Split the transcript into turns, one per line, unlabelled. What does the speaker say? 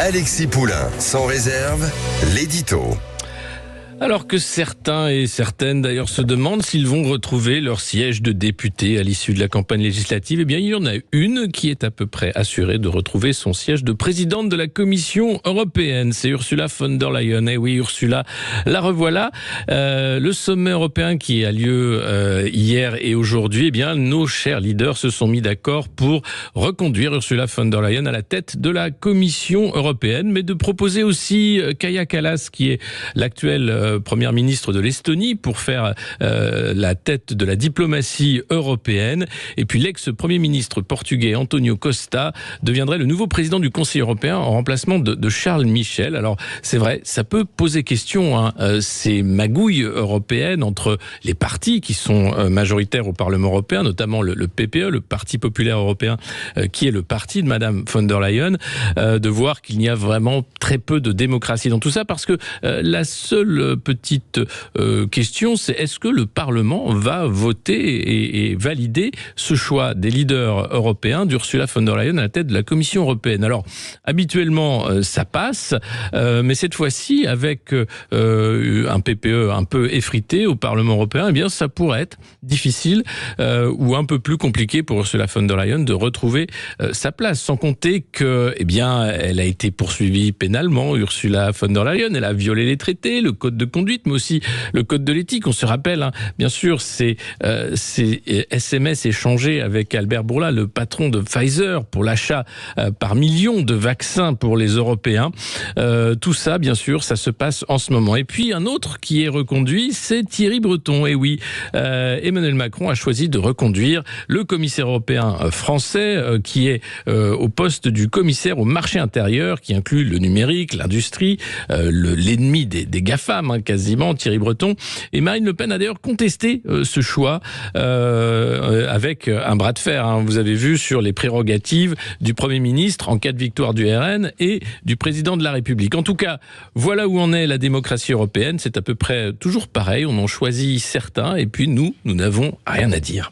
Alexis Poulain, sans réserve, l'édito.
Alors que certains et certaines d'ailleurs se demandent s'ils vont retrouver leur siège de député à l'issue de la campagne législative, eh bien il y en a une qui est à peu près assurée de retrouver son siège de présidente de la Commission européenne. C'est Ursula von der Leyen. Et oui, Ursula, la revoilà. Le sommet européen qui a lieu hier et aujourd'hui, eh bien nos chers leaders se sont mis d'accord pour reconduire Ursula von der Leyen à la tête de la Commission européenne, mais de proposer aussi Kaja Kallas, qui est l'actuelle première ministre de l'Estonie, pour faire la tête de la diplomatie européenne. Et puis l'ex-premier ministre portugais António Costa deviendrait le nouveau président du Conseil européen en remplacement de Charles Michel. Alors c'est vrai, ça peut poser question, ces magouilles européennes entre les partis qui sont majoritaires au Parlement européen, notamment le PPE, le Parti populaire européen, qui est le parti de Madame von der Leyen, de voir qu'il y a vraiment très peu de démocratie dans tout ça, parce que la seule petite question, c'est est-ce que le Parlement va voter et valider ce choix des leaders européens d'Ursula von der Leyen à la tête de la Commission européenne. Alors, habituellement, ça passe, mais cette fois-ci, avec un PPE un peu effrité au Parlement européen, eh bien, ça pourrait être difficile ou un peu plus compliqué pour Ursula von der Leyen de retrouver sa place, sans compter que, eh bien, elle a été poursuivie pénalement, Ursula von der Leyen, elle a violé les traités, le code de conduite, mais aussi le code de l'éthique. On se rappelle, bien sûr, ces SMS échangés avec Albert Bourla, le patron de Pfizer, pour l'achat par millions de vaccins pour les Européens. Tout ça, bien sûr, ça se passe en ce moment. Et puis, un autre qui est reconduit, c'est Thierry Breton. Et oui, Emmanuel Macron a choisi de reconduire le commissaire européen français, qui est au poste du commissaire au marché intérieur, qui inclut le numérique, l'industrie, l'ennemi des GAFAM, quasiment, Thierry Breton. Et Marine Le Pen a d'ailleurs contesté ce choix avec un bras de fer. Vous avez vu, sur les prérogatives du Premier ministre en cas de victoire du RN et du président de la République. En tout cas, voilà où en est la démocratie européenne. C'est à peu près toujours pareil. On en choisit certains et puis nous n'avons rien à dire.